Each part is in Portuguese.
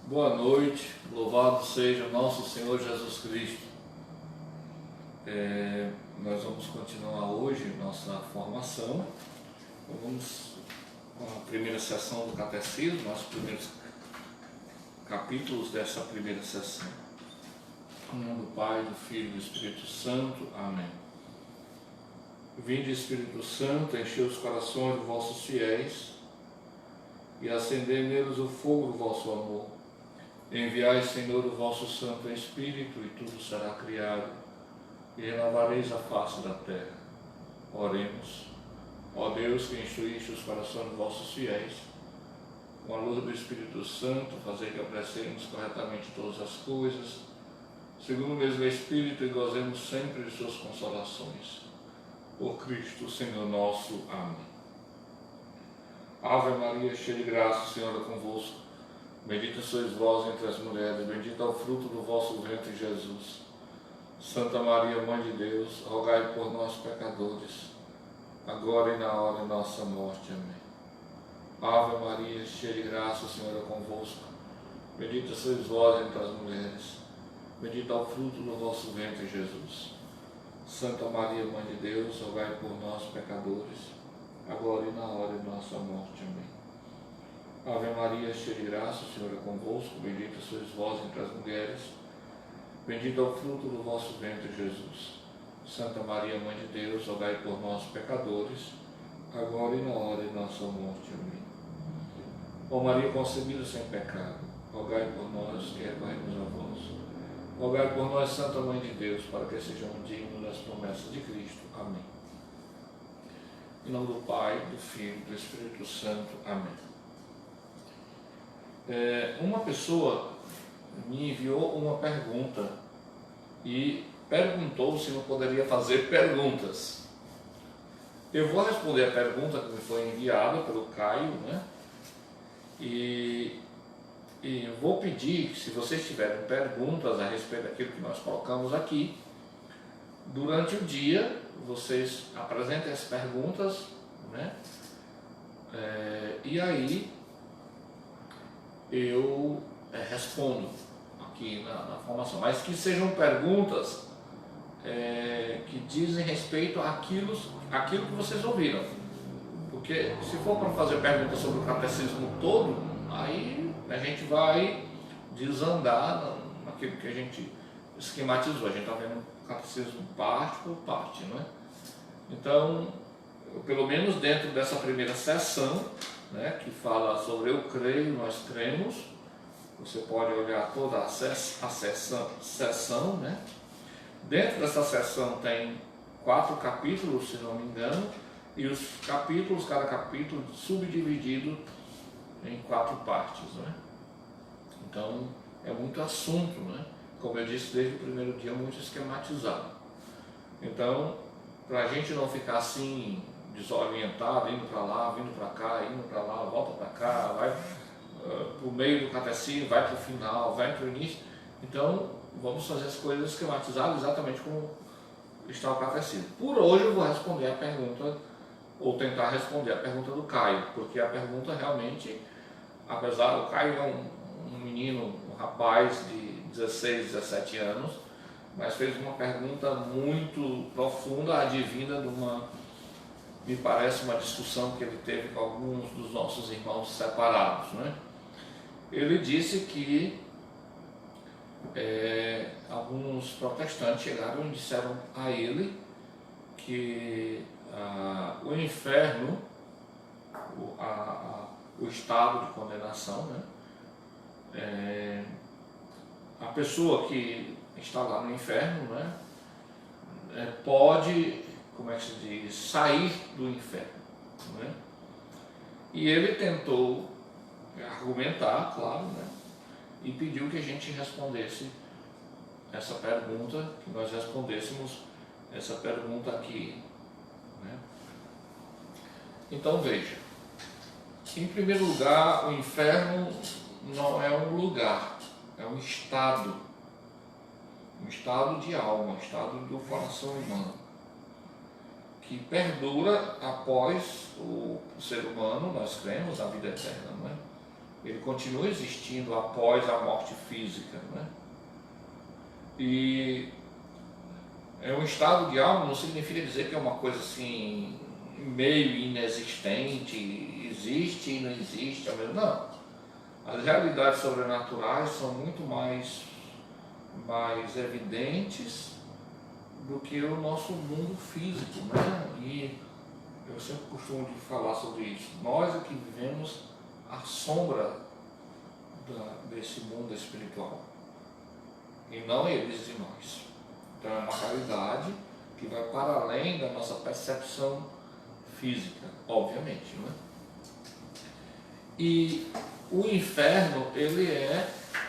Boa noite, louvado seja o nosso Senhor Jesus Cristo. Nós vamos continuar hoje nossa formação. Vamos com a primeira sessão do Catecismo, os primeiros capítulos dessa primeira sessão. Em nome do Pai, do Filho e do Espírito Santo. Amém. Vinde, Espírito Santo, enchei os corações de vossos fiéis e acendei neles o fogo do vosso amor. Enviai, Senhor, o vosso Santo Espírito, e tudo será criado, e renovareis a face da terra. Oremos. Ó Deus, que instruíste os corações dos vossos fiéis, com a luz do Espírito Santo, fazei que apreciemos corretamente todas as coisas, segundo o mesmo Espírito, e gozemos sempre de suas consolações. Por Cristo, Senhor nosso. Amém. Ave Maria, cheia de graça, o Senhor é convosco. Bendita sois vós entre as mulheres, bendito é o fruto do vosso ventre, Jesus. Santa Maria, Mãe de Deus, rogai por nós, pecadores, agora e na hora de nossa morte. Amém. Ave Maria, cheia de graça, o Senhor é convosco. Bendita sois vós entre as mulheres, bendito é o fruto do vosso ventre, Jesus. Santa Maria, Mãe de Deus, rogai por nós, pecadores, agora e na hora de nossa morte. Amém. Ave Maria, cheia de graça, o Senhor é convosco, bendita sois vós entre as mulheres, bendito é o fruto do vosso ventre, Jesus. Santa Maria, Mãe de Deus, rogai por nós, pecadores, agora e na hora de nossa morte. Amém. Ó Maria concebida sem pecado, rogai por nós que recorremos a vós. Rogai por nós, Santa Mãe de Deus, para que sejamos dignos das promessas de Cristo. Amém. Em nome do Pai, do Filho e do Espírito Santo. Amém. Uma pessoa me enviou uma pergunta e perguntou se eu poderia fazer perguntas. Eu vou responder a pergunta que me foi enviada pelo Caio, né? E vou pedir que, se vocês tiverem perguntas a respeito daquilo que nós colocamos aqui, durante o dia vocês apresentem as perguntas, né? E aí eu respondo aqui na formação, mas que sejam perguntas que dizem respeito àquilo que vocês ouviram, porque se for para fazer perguntas sobre o catecismo todo, aí a gente vai desandar naquilo que a gente esquematizou. A gente está vendo o catecismo parte por parte, não é? Então, pelo menos dentro dessa primeira sessão, né, que fala sobre eu creio, nós cremos, você pode olhar toda a sessão, né? Dentro dessa sessão tem 4 capítulos, se não me engano, e os capítulos, cada capítulo subdividido em 4 partes, né? Então é muito assunto, né? Como eu disse desde o primeiro dia, muito esquematizado. Então, para a gente não ficar assim desorientado, indo para lá, vindo para cá, indo para lá, volta para cá, vai para o meio do catecismo, vai para o final, vai para o início. Então, vamos fazer as coisas esquematizadas exatamente como está o catecismo. Por hoje eu vou responder a pergunta, ou tentar responder a pergunta do Caio, porque a pergunta realmente, apesar do Caio é um menino, um rapaz de 16, 17 anos, mas fez uma pergunta muito profunda, advinda de me parece, uma discussão que ele teve com alguns dos nossos irmãos separados, né? Ele disse que alguns protestantes chegaram e disseram a ele que o inferno, o estado de condenação, né? A pessoa que está lá no inferno, né, pode, como é que se diz, sair do inferno, né? E ele tentou argumentar, claro, né, e pediu que a gente respondesse essa pergunta, que nós respondêssemos essa pergunta aqui, né? Então veja, em primeiro lugar, o inferno não é um lugar, é um estado de alma, um estado do coração humano, que perdura após o ser humano, nós cremos na vida eterna, não é? ele continua existindo após a morte física, né? E é um estado de alma não significa dizer que é uma coisa assim meio inexistente, existe e não existe, não. As realidades sobrenaturais são muito mais evidentes do que o nosso mundo físico, né? E eu sempre costumo falar sobre isso. Nós é que vivemos à sombra desse mundo espiritual e não eles de nós. Então é uma realidade que vai para além da nossa percepção física, obviamente, né? E o inferno, ele é,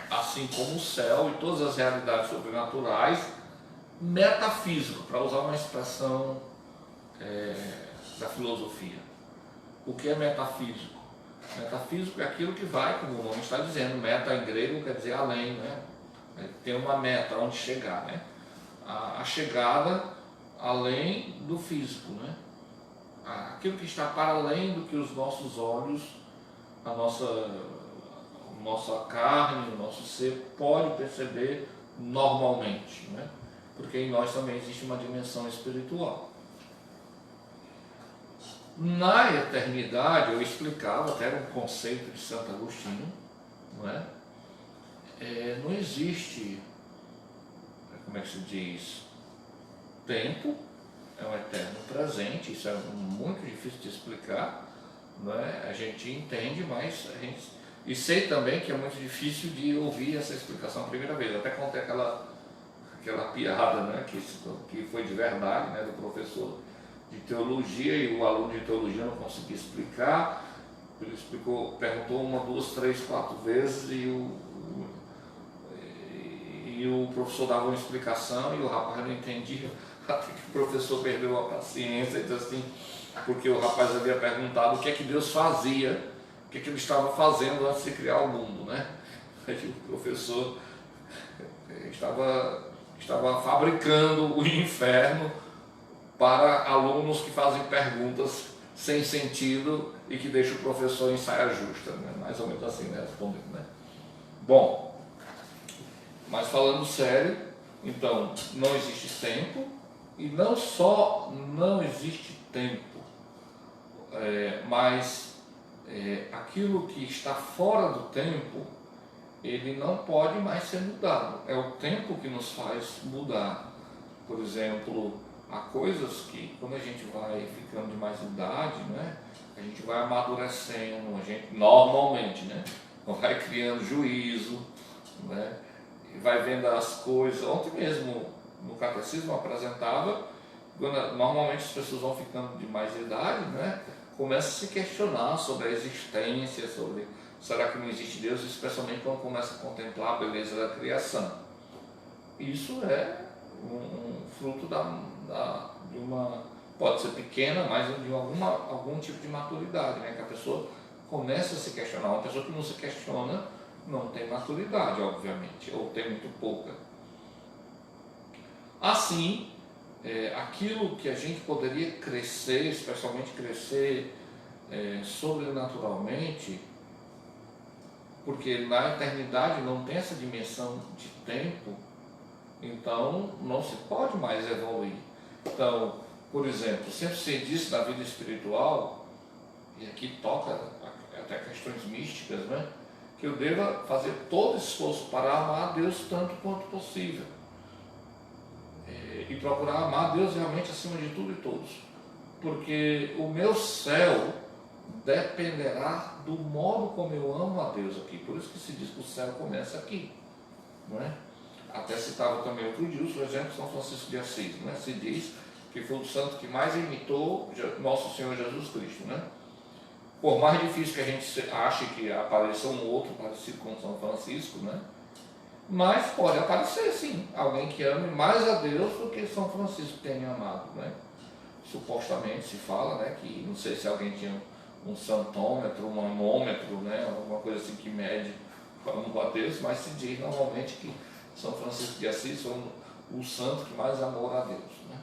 assim como o céu e todas as realidades sobrenaturais, metafísico, para usar uma expressão da filosofia. O que é metafísico? Metafísico é aquilo que vai, como o nome está dizendo, meta em grego quer dizer além, né? Tem uma meta, onde chegar, né? A chegada além do físico, né? Aquilo que está para além do que os nossos olhos, a nossa carne, o nosso ser pode perceber normalmente, né? Porque em nós também existe uma dimensão espiritual. Na eternidade, eu explicava, até era um conceito de Santo Agostinho, não é? Não existe, como é que se diz, tempo, é um eterno presente, isso é muito difícil de explicar, não é? A gente entende, mas e sei também que é muito difícil de ouvir essa explicação a primeira vez. Até contei aquela piada, né, que foi de verdade, né, do professor de teologia, e o aluno de teologia não conseguia explicar. Ele explicou, perguntou 1, 2, 3, 4 vezes e o professor dava uma explicação e o rapaz não entendia, até que o professor perdeu a paciência e disse assim, porque o rapaz havia perguntado o que é que Deus fazia, o que é que ele estava fazendo antes de criar o mundo, né? Aí o professor estava fabricando o inferno para alunos que fazem perguntas sem sentido e que deixam o professor em saia justa, né? Mais ou menos assim, né? Respondendo, né? Bom, mas falando sério, então, não existe tempo, e não só não existe tempo, mas aquilo que está fora do tempo, ele não pode mais ser mudado. É o tempo que nos faz mudar. Por exemplo, há coisas que, quando a gente vai ficando de mais idade, né, a gente vai amadurecendo, a gente normalmente, né, vai criando juízo, né, e vai vendo as coisas. Ontem mesmo, no catecismo, apresentava, quando normalmente as pessoas vão ficando de mais idade, né, começa a se questionar sobre a existência, sobre será que não existe Deus, especialmente quando começa a contemplar a beleza da criação. Isso é um fruto de uma, pode ser pequena, mas de algum tipo de maturidade, né? Que a pessoa começa a se questionar. Uma pessoa que não se questiona não tem maturidade, obviamente, ou tem muito pouca. Assim, aquilo que a gente poderia crescer, especialmente crescer sobrenaturalmente, porque na eternidade não tem essa dimensão de tempo, então não se pode mais evoluir. Então, por exemplo, sempre se diz na vida espiritual, e aqui toca até questões místicas, né, que eu deva fazer todo esforço para amar a Deus tanto quanto possível, e procurar amar a Deus realmente acima de tudo e todos, porque o meu céu dependerá do modo como eu amo a Deus aqui. Por isso que se diz que o céu começa aqui, não é? Até citava também outro dia o exemplo de São Francisco de Assis, né? Se diz que foi o santo que mais imitou nosso Senhor Jesus Cristo, né? Por mais difícil que a gente ache que apareça um outro parecido com São Francisco, né? Mas pode aparecer sim, alguém que ame mais a Deus do que São Francisco tenha amado, né? Supostamente se fala, né, que não sei se alguém tinha um santômetro, um anômetro, né, alguma coisa assim que mede o amor a Deus, mas se diz normalmente que São Francisco de Assis foi o santo que mais amou a Deus, né?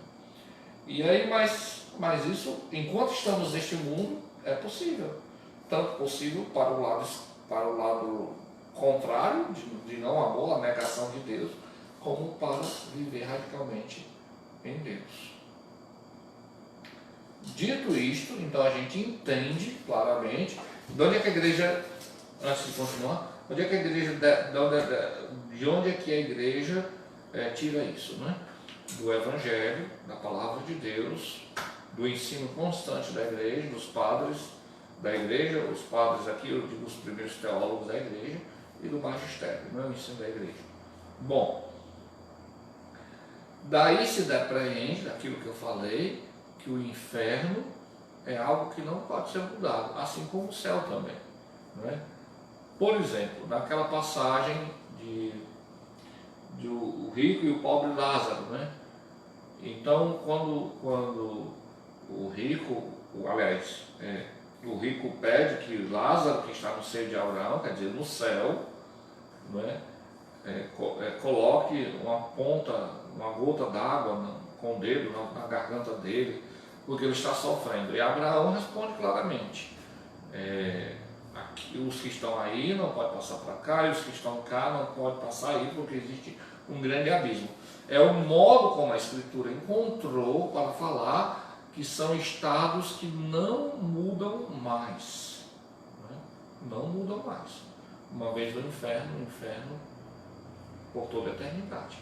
E aí, mas isso, enquanto estamos neste mundo, é possível, tanto possível para o lado para o lado contrário, de não amor, a negação de Deus, como para viver radicalmente em Deus. Dito isto, então a gente entende claramente de onde é que a igreja, antes de continuar, de onde é que a igreja tira isso, né? Do Evangelho, da Palavra de Deus, do ensino constante da igreja, dos padres da igreja, os padres aqui, eu digo os primeiros teólogos da igreja, e do magistério, não é o ensino da igreja. Bom, daí se depreende daquilo que eu falei, que o inferno é algo que não pode ser mudado, assim como o céu também, não é? Por exemplo, naquela passagem de o rico e o pobre Lázaro, né? Então, quando o rico, o rico pede que Lázaro, que está no seio de Abraão, quer dizer, no céu, não é? Coloque uma gota d'água com o dedo na garganta dele, porque ele está sofrendo. E Abraão responde claramente: os que estão aí não podem passar para cá, e os que estão cá não podem passar aí, porque existe um grande abismo. É o modo como a Escritura encontrou para falar que são estados que não mudam mais. Não mudam mais. Uma vez no inferno, o inferno por toda a eternidade.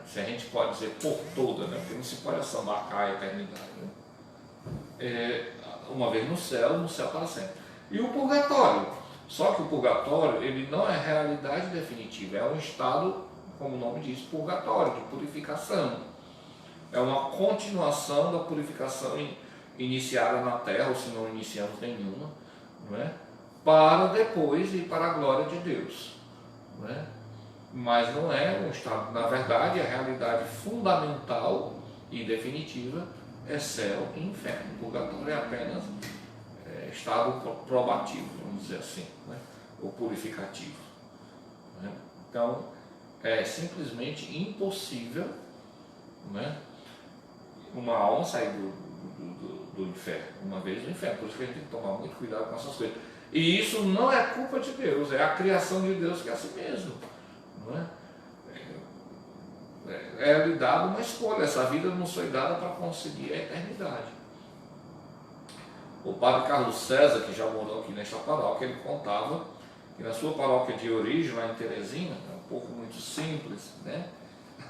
Se a gente pode dizer por toda, né? Porque não se pode assambarcar a eternidade. Né? Uma vez no céu para sempre. E o purgatório. Só que o purgatório, ele não é realidade definitiva, é um estado, como o nome diz, purgatório, de purificação. É uma continuação da purificação iniciada na terra, ou se não iniciamos nenhuma, não é? Para depois ir para a glória de Deus. Não é? Mas não é um estado, na verdade, a realidade fundamental e definitiva é céu e inferno. O purgatório é apenas estado probativo, vamos dizer assim, né? Ou purificativo. Né? Então, é simplesmente impossível, né, uma alma sair do inferno, uma vez no inferno. Por isso que a gente tem que tomar muito cuidado com essas coisas. E isso não é culpa de Deus, é a criação de Deus que é assim mesmo. Não é? É-lhe dada uma escolha, essa vida não foi dada para conseguir a eternidade. O padre Carlos César, que já morou aqui nesta paróquia, ele contava que na sua paróquia de origem, lá em Teresina, é um pouco muito simples, né?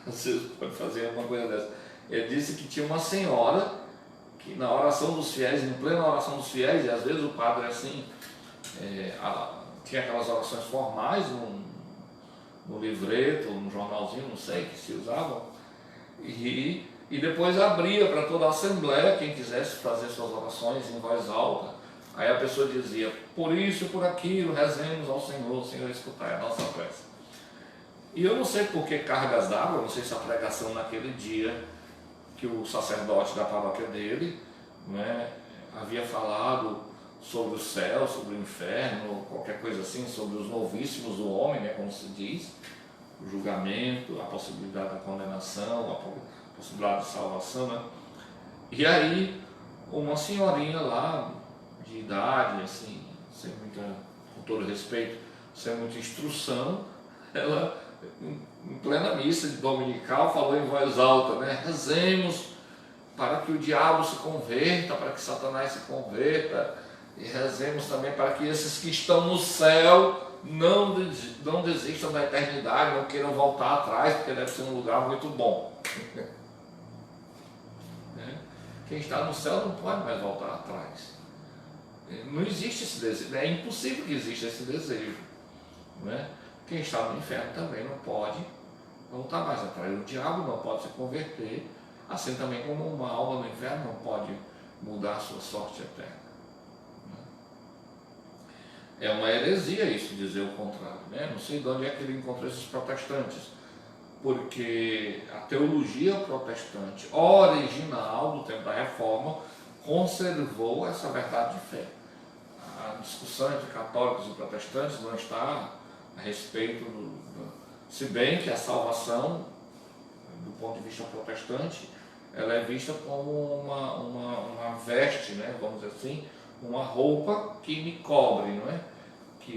Vocês podem fazer uma coisa dessa. Ele disse que tinha uma senhora que na oração dos fiéis, em plena oração dos fiéis, e às vezes o padre assim, tinha aquelas orações formais no livreto, no jornalzinho, não sei, que se usavam, e depois abria para toda a assembleia, quem quisesse fazer suas orações em voz alta. Aí a pessoa dizia: por isso e por aquilo, rezemos ao Senhor, o Senhor escutai a nossa prece. E eu não sei por que cargas d'água, não sei se a pregação naquele dia que o sacerdote da paróquia dele, né, havia falado sobre o céu, sobre o inferno, qualquer coisa assim, sobre os novíssimos do homem, né, como se diz, o julgamento, a possibilidade da condenação, a possibilidade de salvação, né? E aí uma senhorinha lá de idade, assim, sem muita, com todo respeito, sem muita instrução, ela em plena missa de dominical falou em voz alta, né? Rezemos para que o diabo se converta, para que Satanás se converta, e rezemos também para que esses que estão no céu não desistam da eternidade, não queiram voltar atrás, porque deve ser um lugar muito bom. Quem está no céu não pode mais voltar atrás. Não existe esse desejo, é impossível que exista esse desejo. Não é? Quem está no inferno também não pode voltar mais atrás. O diabo não pode se converter, assim também como uma alma no inferno não pode mudar a sua sorte eterna. É uma heresia isso, dizer o contrário, né? Não sei de onde é que ele encontrou esses protestantes, porque a teologia protestante original do tempo da Reforma conservou essa verdade de fé. A discussão entre católicos e protestantes não está a respeito se bem que a salvação, do ponto de vista protestante, ela é vista como uma veste, né, vamos dizer assim, uma roupa que me cobre, não é? Que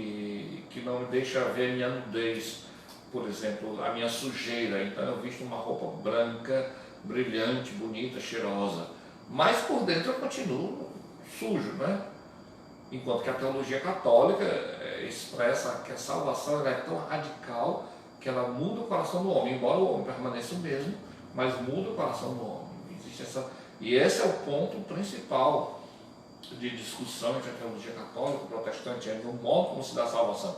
não me deixa ver minha nudez, por exemplo, a minha sujeira. Então eu visto uma roupa branca, brilhante, bonita, cheirosa, mas por dentro eu continuo sujo, né? Enquanto que a teologia católica expressa que a salvação ela é tão radical que ela muda o coração do homem, embora o homem permaneça o mesmo, mas muda o coração do homem. Existe essa, e esse é o ponto principal de discussão entre a teologia católica e protestante, é no modo como se dá a salvação.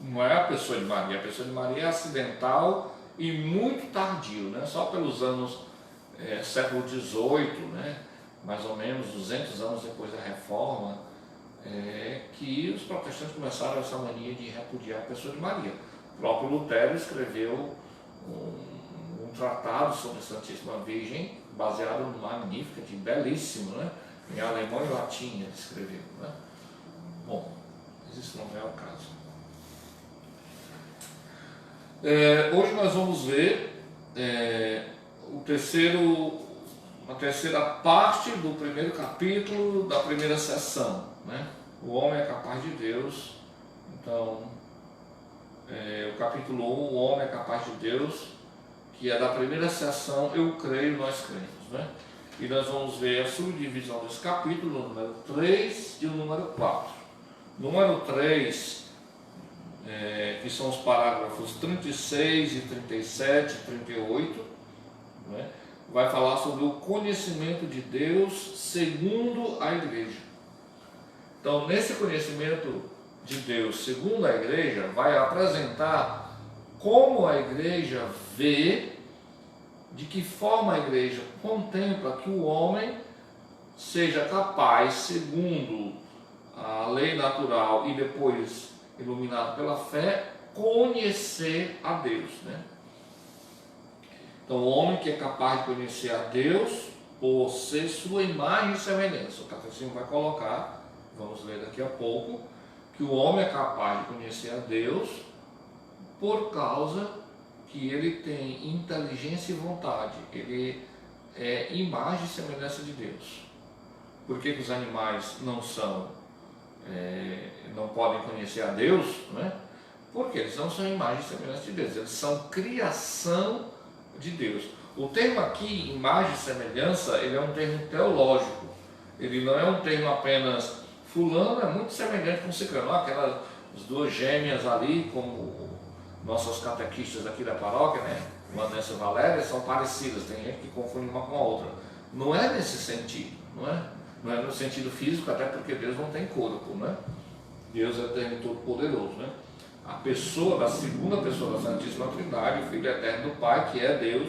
Não é a pessoa de Maria, a pessoa de Maria é acidental e muito tardio, né? Só pelos anos século XVIII, né? Mais ou menos 200 anos depois da Reforma, que os protestantes começaram essa mania de repudiar a pessoa de Maria. O próprio Lutero escreveu um tratado sobre a Santíssima Virgem, baseado no Magnificat, belíssimo, né? Em alemão e latim ele escreveu, né? Bom, mas isso não é o caso. Hoje nós vamos ver a terceira parte do primeiro capítulo da primeira sessão, né? O homem é capaz de Deus. Então, o capítulo 1, o homem é capaz de Deus, que é da primeira sessão, eu creio, nós cremos, né? E nós vamos ver a subdivisão desse capítulo, no número 3 e o número 4. Número 3, que são os parágrafos 36 e 37 e 38, né? Vai falar sobre o conhecimento de Deus segundo a igreja. Então, nesse conhecimento de Deus segundo a igreja, vai apresentar como a igreja vê, de que forma a igreja contempla que o homem seja capaz, segundo a lei natural e depois iluminado pela fé, conhecer a Deus, né? Então, o homem que é capaz de conhecer a Deus por ser sua imagem e semelhança. O catecismo vai colocar, vamos ler daqui a pouco, que o homem é capaz de conhecer a Deus por causa que ele tem inteligência e vontade. Ele é imagem e semelhança de Deus. Por que os animais não podem conhecer a Deus, né? Porque eles não são imagem e semelhança de Deus, eles são criação de Deus. O termo aqui, imagem e semelhança, ele é um termo teológico. Ele não é um termo apenas fulano é muito semelhante com ciclano. Aquelas duas gêmeas ali, como nossas catequistas aqui da paróquia, né? Vanessa e Valéria, são parecidas. Tem gente que confunde uma com a outra. Não é nesse sentido, não é? Não é no sentido físico, até porque Deus não tem corpo, né? Deus é eterno e todo-poderoso, né? A pessoa, da segunda pessoa da Santíssima Trindade, o Filho eterno do Pai, que é Deus,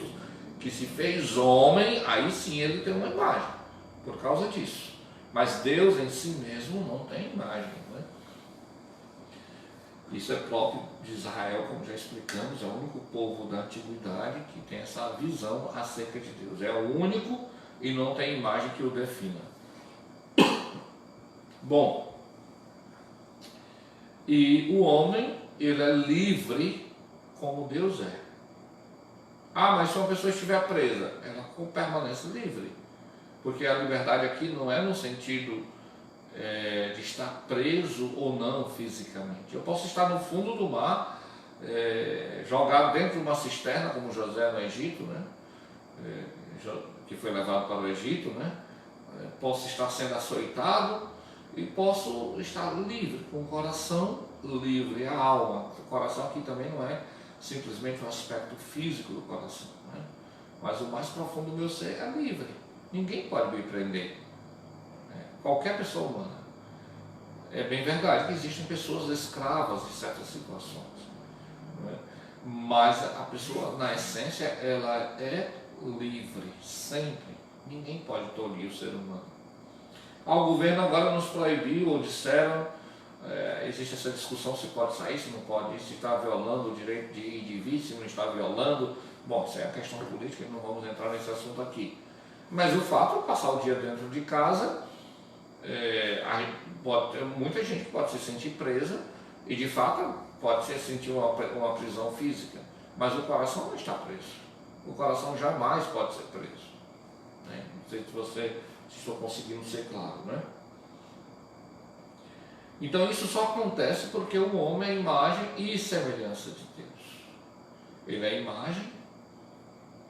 que se fez homem, aí sim ele tem uma imagem, por causa disso. Mas Deus em si mesmo não tem imagem, né? Isso é próprio de Israel, como já explicamos, é o único povo da antiguidade que tem essa visão acerca de Deus. É o único e não tem imagem que o defina. Bom, e o homem, ele é livre como Deus é. Ah, mas se uma pessoa estiver presa, ela permanece livre. Porque a liberdade aqui não é no sentido de estar preso ou não fisicamente. Eu posso estar no fundo do mar, jogado dentro de uma cisterna, como José no Egito, né? Que foi levado para o Egito, né? Posso estar sendo açoitado e posso estar livre, com o coração livre, a alma. O coração aqui também não é simplesmente um aspecto físico do coração, né? Mas o mais profundo do meu ser é livre. Ninguém pode me prender. Qualquer pessoa humana. É bem verdade que existem pessoas escravas de certas situações, né? Mas a pessoa, na essência, ela é livre, sempre. Ninguém pode tolir o ser humano. O governo agora nos proibiu, ou disseram, existe essa discussão se pode sair, se não pode, se está violando o direito de ir e de vir, se não está violando. Bom, isso é uma questão política, não vamos entrar nesse assunto aqui. Mas o fato de passar o dia dentro de casa, pode ter muita gente que pode se sentir presa, e de fato pode se sentir uma prisão física, mas o coração não está preso. O coração jamais pode ser preso, né? Não sei se estou conseguindo ser claro, né? Então isso só acontece porque o homem é imagem e semelhança de Deus. Ele é imagem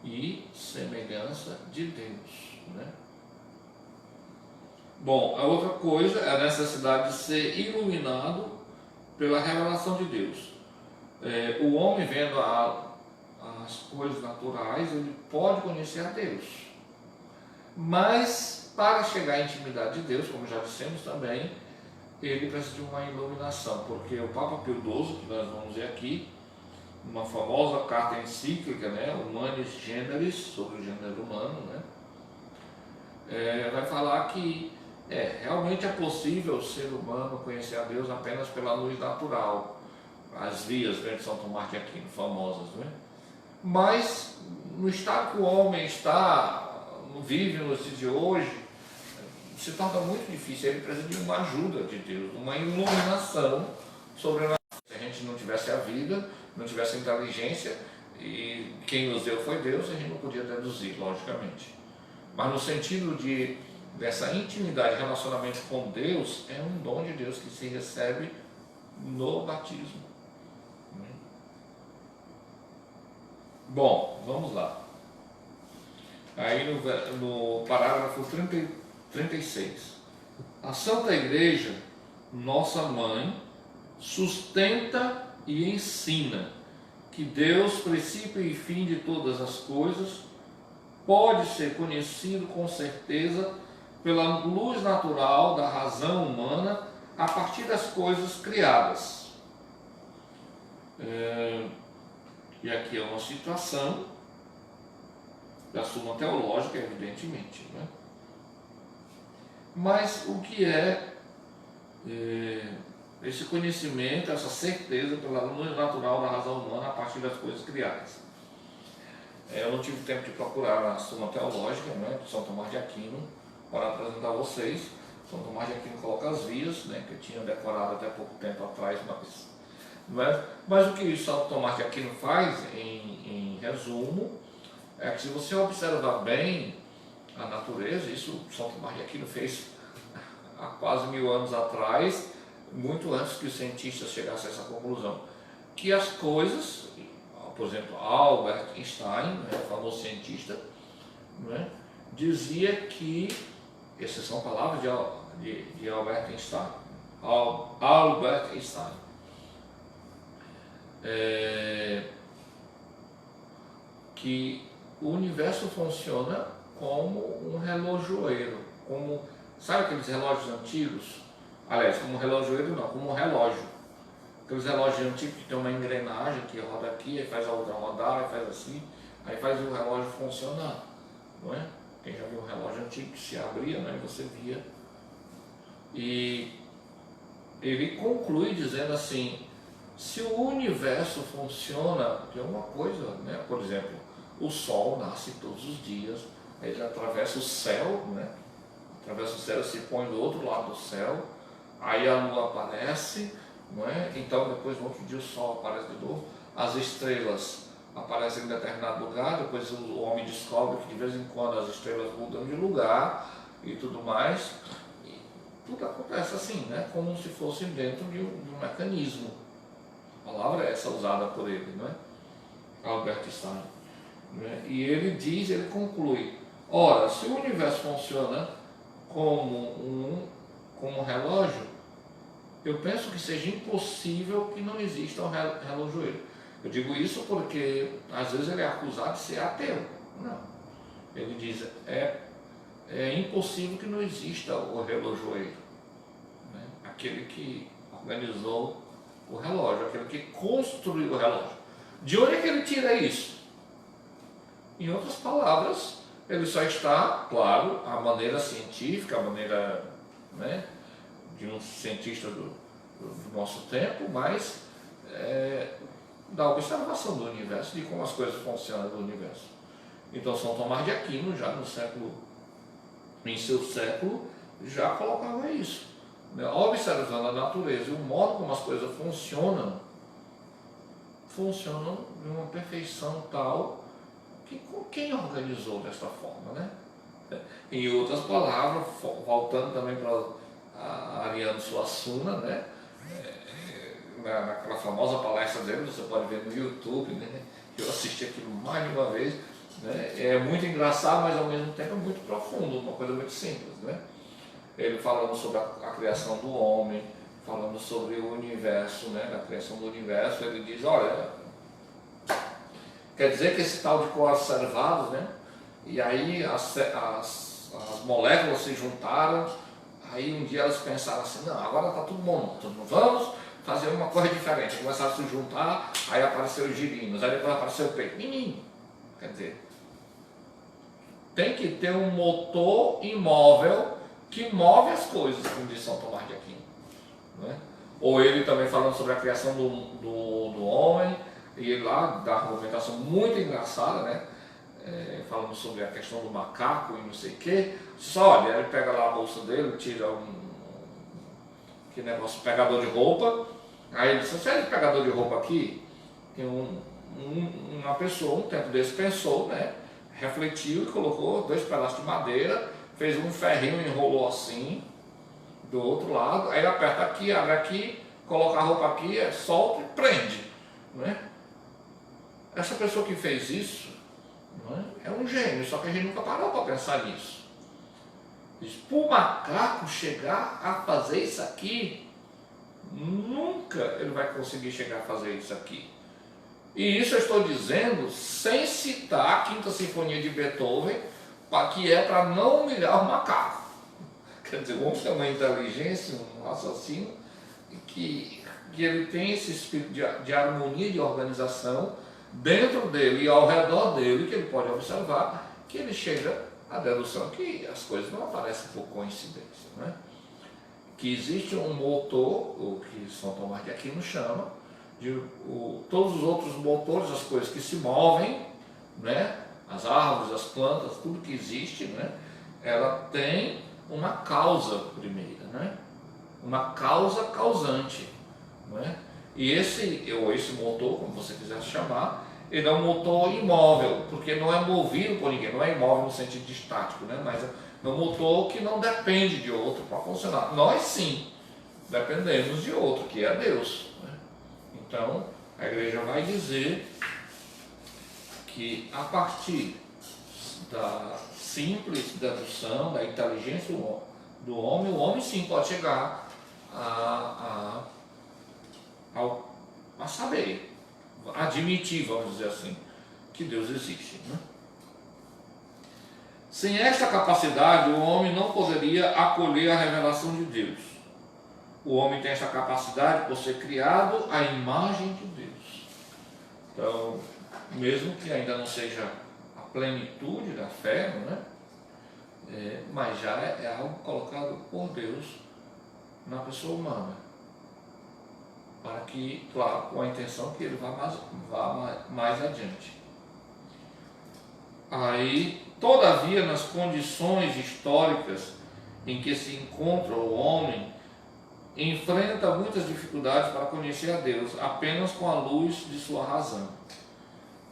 e semelhança de Deus, né? Bom, a outra coisa é a necessidade de ser iluminado pela revelação de Deus. O homem vendo as coisas naturais, ele pode conhecer a Deus. Mas para chegar à intimidade de Deus, como já dissemos também, ele precisa de uma iluminação, porque o Papa Pio XII, que nós vamos ver aqui, uma famosa carta encíclica, né, Humanis Generis, sobre o gênero humano, né, vai falar que realmente é possível o ser humano conhecer a Deus apenas pela luz natural, as vias, né, de São Tomás de Aquino, famosas, né? Mas no estado que o homem vive nos dias de hoje, se torna muito difícil. Ele precisa de uma ajuda de Deus, uma iluminação sobrenatural. Se a gente não tivesse a vida, não tivesse a inteligência, e quem nos deu foi Deus, a gente não podia deduzir, logicamente. Mas no sentido dessa intimidade, relacionamento com Deus, é um dom de Deus que se recebe no batismo. Bom, vamos lá. Aí no parágrafo 36. A Santa Igreja, nossa mãe, sustenta e ensina que Deus, princípio e fim de todas as coisas, pode ser conhecido com certeza pela luz natural da razão humana a partir das coisas criadas. E aqui é uma situação da Suma Teológica, evidentemente, né? Mas o que é esse conhecimento, essa certeza pela luz natural da razão humana a partir das coisas criadas? Eu não tive tempo de procurar a Suma Teológica, né, de São Tomás de Aquino, para apresentar a vocês. São Tomás de Aquino coloca as vias, né, que eu tinha decorado até pouco tempo atrás, mas o que São Tomás de Aquino faz, em resumo, é que se você observar bem a natureza, isso São Tomás de Aquino fez há quase 1000 anos atrás, muito antes que os cientistas chegassem a essa conclusão, que as coisas, por exemplo, Albert Einstein, né, famoso cientista, né, dizia que, essas são palavras de Albert Einstein, Albert Einstein, que o universo funciona como um relojoeiro, sabe aqueles relógios antigos? Aliás, como um relojoeiro não, como um relógio. Aqueles relógios antigos que tem uma engrenagem que roda aqui, aí faz a outra rodar, aí faz assim, aí faz o relógio funcionar, não é? Quem já viu um relógio antigo que se abria, né, você via. E ele conclui dizendo assim, se o universo funciona de alguma coisa, né, por exemplo, o Sol nasce todos os dias, ele atravessa o céu, né, atravessa o céu e se põe do outro lado do céu, aí a Lua aparece, não é? Então depois no outro dia o Sol aparece de novo, as estrelas aparecem em determinado lugar, depois o homem descobre que de vez em quando as estrelas mudam de lugar e tudo mais, e tudo acontece assim, né? Como se fosse dentro de um mecanismo. A palavra é essa usada por ele, não é? Albert Einstein. Né? E ele conclui, ora, se o universo funciona como um relógio, eu penso que seja impossível que não exista um relojoeiro. Eu digo isso porque às vezes ele é acusado de ser ateu. Não. Ele diz, é impossível que não exista o relojoeiro, né? Aquele que organizou o relógio, aquele que construiu o relógio. De onde é que ele tira isso? Em outras palavras, ele só está, claro, a maneira científica, a maneira, né, de um cientista do nosso tempo, mas da observação do universo, de como as coisas funcionam no universo. Então São Tomás de Aquino, já em seu século, já colocava isso, né? Observando a natureza e o modo como as coisas funcionam de uma perfeição tal que quem organizou dessa forma, né? Em outras palavras, voltando também para a Ariano Suassuna, né? Naquela famosa palestra dele, você pode ver no YouTube, né? Eu assisti aquilo mais de uma vez, né? É muito engraçado, mas ao mesmo tempo é muito profundo, uma coisa muito simples, né? Ele falando sobre a criação do homem, falando sobre o universo, né? Na criação do universo, ele diz, olha, quer dizer que esse tal de coacervados, né? E aí as moléculas se juntaram, aí um dia elas pensaram assim, não, agora está tudo monótono, vamos fazer uma coisa diferente. Começaram a se juntar, aí apareceu os girinos, aí depois apareceu o peito. Menino, quer dizer, tem que ter um motor imóvel que move as coisas, como diz São Tomás de Aquino. Né? Ou ele também falando sobre a criação do homem, e ele lá dá uma argumentação muito engraçada, né? Falando sobre a questão do macaco e não sei o que. Só olha, ele pega lá a bolsa dele, tira que negócio, pegador de roupa. Aí ele disse, sério, pegador de roupa aqui? Tem uma pessoa, um tempo desse, pensou, né? Refletiu e colocou 2 pedaços de madeira, fez um ferrinho, enrolou assim, do outro lado, aí aperta aqui, abre aqui, coloca a roupa aqui, solta e prende. Né? Essa pessoa que fez isso, não é um gênio, só que a gente nunca parou para pensar nisso. Para o macaco chegar a fazer isso aqui, nunca ele vai conseguir chegar a fazer isso aqui. E isso eu estou dizendo sem citar a Quinta Sinfonia de Beethoven, que é para não humilhar o macaco. Quer dizer, o homem tem uma inteligência, um raciocínio, que ele tem esse espírito de harmonia, de organização, dentro dele e ao redor dele, que ele pode observar, que ele chega à dedução que as coisas não aparecem por coincidência. Né? Que existe um motor, o que São Tomás de Aquino chama, de todos os outros motores, as coisas que se movem, né? As árvores, as plantas, tudo que existe, né? Ela tem uma causa primeira, né? Uma causa causante. Né? E esse motor, como você quiser chamar, ele é um motor imóvel, porque não é movido por ninguém, não é imóvel no sentido de estático, né? Mas é um motor que não depende de outro para funcionar. Nós sim, dependemos de outro, que é Deus. Né? Então, a igreja vai dizer que a partir da simples dedução, da inteligência do homem, o homem sim pode chegar a saber, admitir, vamos dizer assim, que Deus existe. Né? Sem esta capacidade, o homem não poderia acolher a revelação de Deus. O homem tem essa capacidade por ser criado à imagem de Deus. Então, mesmo que ainda não seja a plenitude da fé, né? Mas já é algo colocado por Deus na pessoa humana, para que, claro, com a intenção que ele vá mais adiante. Aí, todavia, nas condições históricas em que se encontra o homem, enfrenta muitas dificuldades para conhecer a Deus, apenas com a luz de sua razão.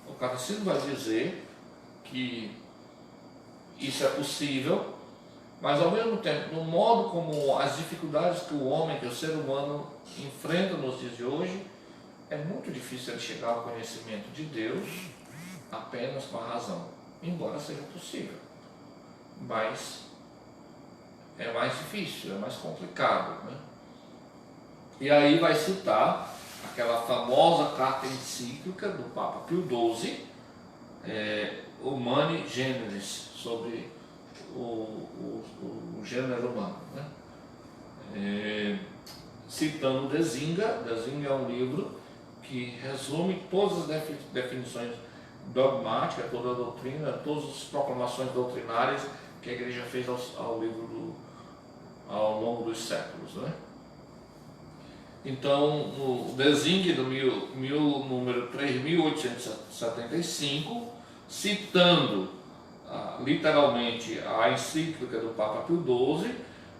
O Catecismo vai dizer que isso é possível, mas ao mesmo tempo, no modo como as dificuldades que o homem, que o ser humano enfrenta nos dias de hoje, é muito difícil ele chegar ao conhecimento de Deus apenas com a razão, embora seja possível. Mas é mais difícil, é mais complicado. Né? E aí vai citar aquela famosa carta encíclica do Papa Pio XII, Humani Generis, sobre o gênero humano. Né? Citando Dezinga. Dezinga é um livro que resume todas as definições dogmáticas, toda a doutrina, todas as proclamações doutrinárias que a igreja fez ao longo dos séculos. Né? Então, no Dezingue do número 3875, citando literalmente a encíclica do Papa Pio XII,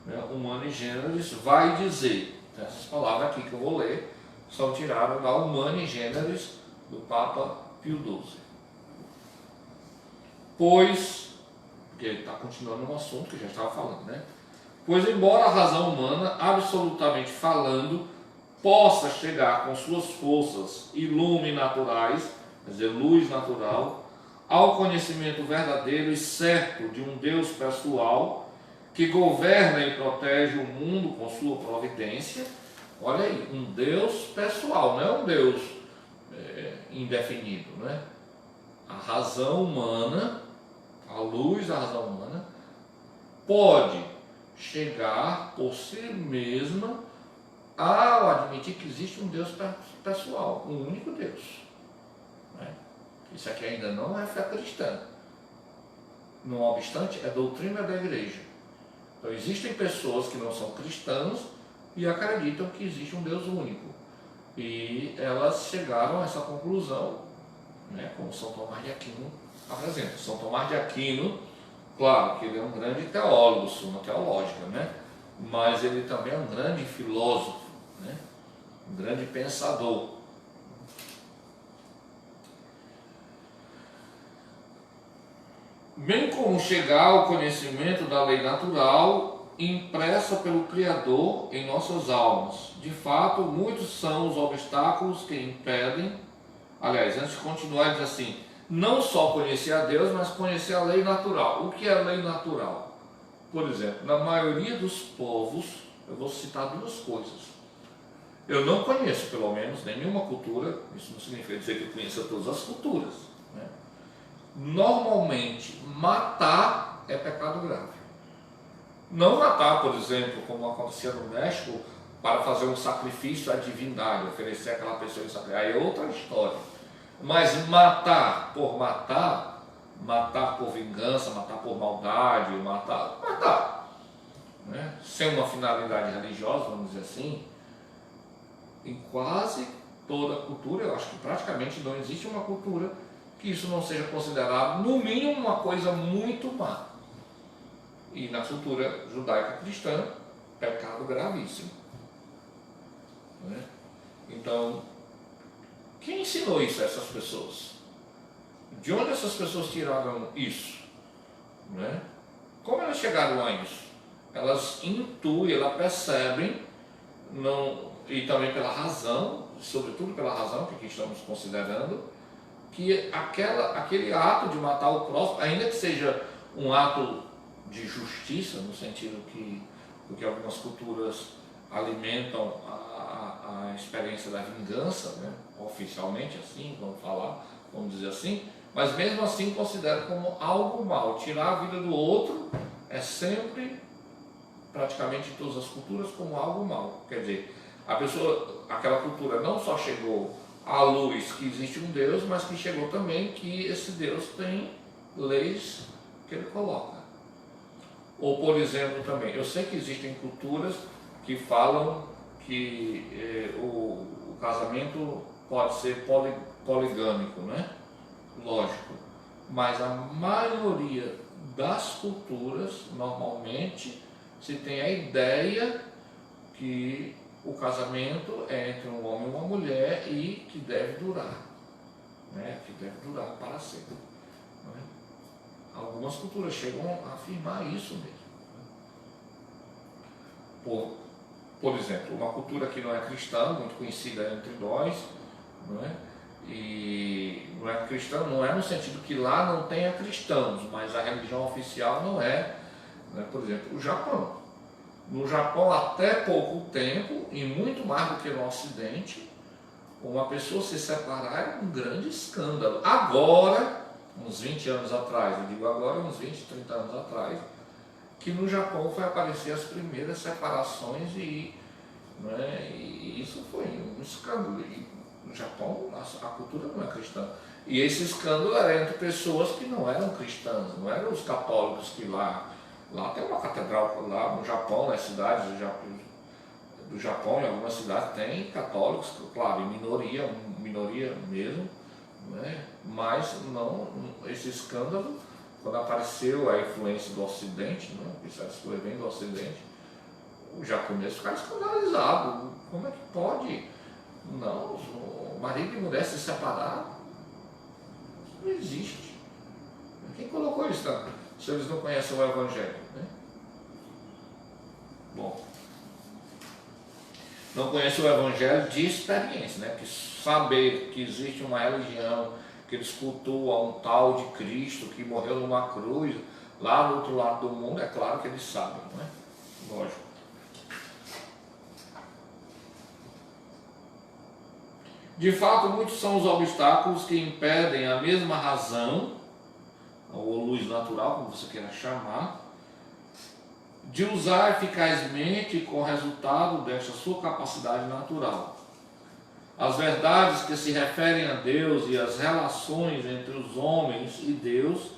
né, Humani Generis, vai dizer, essas palavras aqui que eu vou ler, são tiradas da Humani Generis do Papa Pio XII. Pois, porque ele está continuando um assunto que já estava falando, né? Pois embora a razão humana, absolutamente falando, possa chegar com suas forças e lume naturais, quer dizer, luz natural, ao conhecimento verdadeiro e certo de um Deus pessoal que governa e protege o mundo com sua providência. Olha aí, um Deus pessoal, não é um Deus indefinido, né? A razão humana, a luz da razão humana, pode chegar por si mesma ao admitir que existe um Deus pessoal, um único Deus, né? Isso aqui ainda não é fé cristã. Não obstante, é doutrina da igreja. Então existem pessoas que não são cristãs e acreditam que existe um Deus único. E elas chegaram a essa conclusão, né, como São Tomás de Aquino apresenta. São Tomás de Aquino, claro que ele é um grande teólogo, suma teológica, né? Mas ele também é um grande filósofo, né? Um grande pensador. Bem como chegar ao conhecimento da lei natural impressa pelo Criador em nossas almas. De fato, muitos são os obstáculos que impedem. Aliás, antes de continuar, ele diz assim: não só conhecer a Deus, mas conhecer a lei natural. O que é a lei natural? Por exemplo, na maioria dos povos, eu vou citar duas coisas. Eu não conheço, pelo menos, nenhuma cultura, isso não significa dizer que eu conheça todas as culturas, né? Normalmente, matar é pecado grave. Não matar, por exemplo, como acontecia no México, para fazer um sacrifício à divindade, oferecer aquela pessoa em sacrifício, aí é outra história. Mas matar por matar, matar por vingança, matar por maldade, matar, né? Sem uma finalidade religiosa, vamos dizer assim, em quase toda a cultura, eu acho que praticamente não existe uma cultura que isso não seja considerado, no mínimo, uma coisa muito má. E na cultura judaica cristã, pecado gravíssimo, né? Então, quem ensinou isso a essas pessoas? De onde essas pessoas tiraram isso, né? Como elas chegaram a isso? Elas intuem, elas percebem, não, e também pela razão, sobretudo pela razão que aqui estamos considerando, que aquele ato de matar o próximo, ainda que seja um ato de justiça, no sentido que, porque algumas culturas alimentam a experiência da vingança, né? Oficialmente assim, vamos dizer assim, mas mesmo assim considera como algo mal. Tirar a vida do outro é sempre, praticamente em todas as culturas, como algo mal. Quer dizer, aquela cultura não só chegou à luz que existe um Deus, mas que chegou também que esse Deus tem leis que ele coloca. Ou, por exemplo, também, eu sei que existem culturas que falam que o casamento pode ser poligâmico, né? Lógico. Mas a maioria das culturas, normalmente, se tem a ideia que o casamento é entre um homem e uma mulher e que deve durar, né? Que deve durar para sempre, né? Algumas culturas chegam a afirmar isso mesmo. Por exemplo, uma cultura que não é cristã, muito conhecida entre nós, não é? E não é cristã, não é no sentido que lá não tenha cristãos, mas a religião oficial não é, né? Por exemplo, o Japão. No Japão, até pouco tempo, e muito mais do que no Ocidente, uma pessoa se separar era um grande escândalo. Agora, uns 20 anos atrás, eu digo agora, uns 20, 30 anos atrás, que no Japão foi aparecer as primeiras separações né, e isso foi um escândalo. E no Japão, a cultura não é cristã. E esse escândalo era entre pessoas que não eram cristãs, não eram os católicos que lá tem uma catedral, lá no Japão, nas cidades do Japão, em algumas cidades tem católicos, claro, em minoria mesmo, né? Mas não, esse escândalo, quando apareceu a influência do Ocidente, né? Isso vem do Ocidente, os japoneses ficaram escandalizados. Como é que pode? Não, o marido e mulher se separar? Isso não existe. Quem colocou isso? Se eles não conhecem o Evangelho, né? Bom, não conheço o Evangelho de experiência, né? Que saber que existe uma religião, que eles cultuam um tal de Cristo que morreu numa cruz lá no outro lado do mundo, é claro que eles sabem, não é? Lógico. De fato, muitos são os obstáculos que impedem a mesma razão, ou luz natural, como você queira chamar, de usar eficazmente com o resultado desta sua capacidade natural. As verdades que se referem a Deus e as relações entre os homens e Deus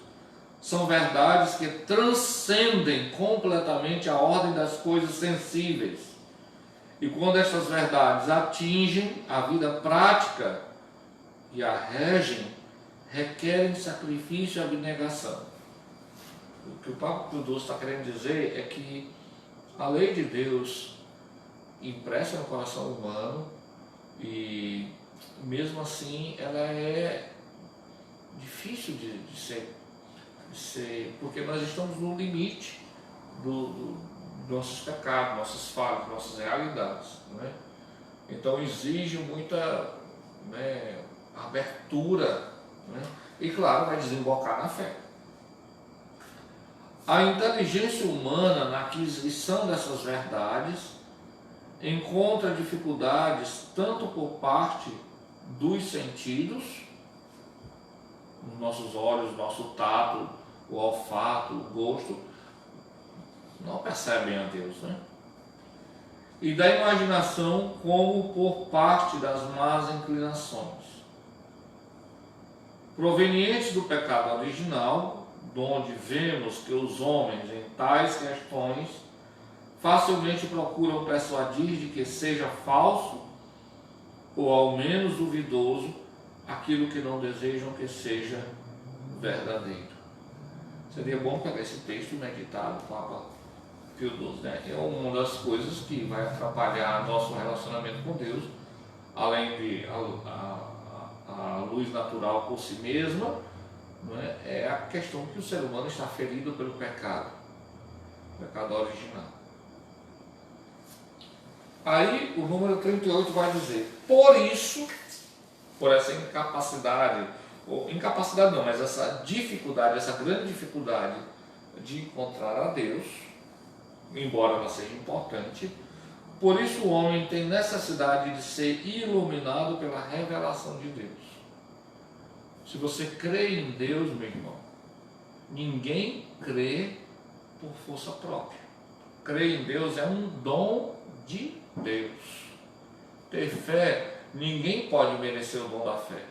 são verdades que transcendem completamente a ordem das coisas sensíveis. E quando estas verdades atingem a vida prática e a regem, requerem sacrifício e abnegação. O que o Papa Pio XII está querendo dizer é que a lei de Deus impressa no coração humano, e mesmo assim ela é difícil de ser, porque nós estamos no limite dos nossos pecados, nossas falhas, nossas realidades, não é? Então exige muita, né, abertura, né? E claro, vai desembocar na fé. A inteligência humana na aquisição dessas verdades encontra dificuldades tanto por parte dos sentidos, os nossos olhos, nosso tato, o olfato, o gosto, não percebem a Deus, né? E da imaginação, como por parte das más inclinações, provenientes do pecado original, donde vemos que os homens em tais questões facilmente procuram persuadir de que seja falso, ou ao menos duvidoso, aquilo que não desejam que seja verdadeiro. Seria bom pegar esse texto e meditar do Papa Pio XII, né? É uma das coisas que vai atrapalhar nosso relacionamento com Deus, além de a luz natural por si mesma, não é? É a questão que o ser humano está ferido pelo pecado original. Aí o número 38 vai dizer: por isso, por essa incapacidade, ou incapacidade não, mas essa dificuldade, essa grande dificuldade de encontrar a Deus, embora ela seja importante, por isso o homem tem necessidade de ser iluminado pela revelação de Deus. Se você crê em Deus, meu irmão, ninguém crê por força própria. Crer em Deus é um dom de Deus. Ter fé, ninguém pode merecer o dom da fé.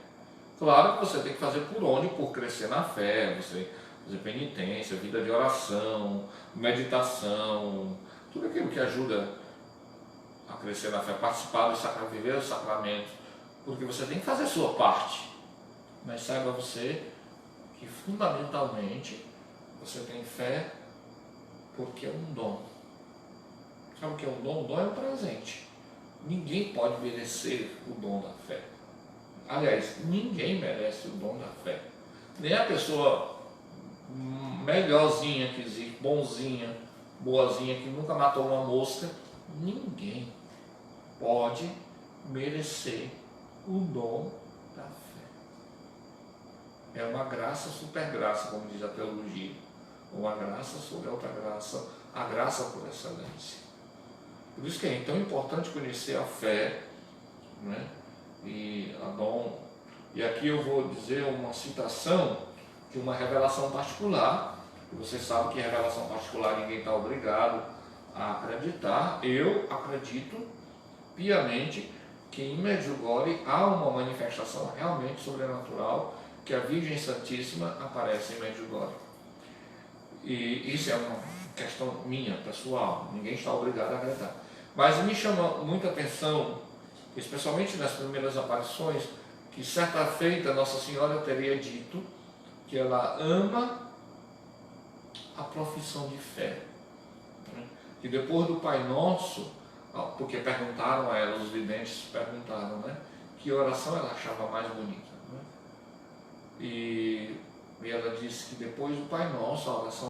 Claro que você tem que fazer por onde, por crescer na fé, você fazer penitência, vida de oração, meditação, tudo aquilo que ajuda a crescer na fé, participar do sacramento, viver os sacramentos, porque você tem que fazer a sua parte. Mas saiba você que fundamentalmente você tem fé porque é um dom. Sabe o que é um dom? O dom é um presente. Ninguém pode merecer o dom da fé. Aliás, ninguém merece o dom da fé. Nem a pessoa melhorzinha que existe, bonzinha, boazinha, que nunca matou uma mosca, ninguém pode merecer o dom da fé. É uma graça super graça, como diz a teologia. Uma graça sobre outra graça, a graça por excelência. Por isso que é tão importante conhecer a fé, né? E aqui eu vou dizer uma citação de uma revelação particular. Você sabe que revelação particular ninguém está obrigado a acreditar. Eu acredito piamente que em Medjugorje há uma manifestação realmente sobrenatural, que a Virgem Santíssima aparece em Medjugorje. E isso é uma questão minha, pessoal, ninguém está obrigado a acreditar. Mas me chama muita atenção, especialmente nas primeiras aparições, que certa feita Nossa Senhora teria dito que ela ama a profissão de fé. Né? E depois do Pai Nosso, porque perguntaram a ela, os videntes perguntaram, né, que oração ela achava mais bonita. Né? E ela disse que depois do Pai Nosso, a oração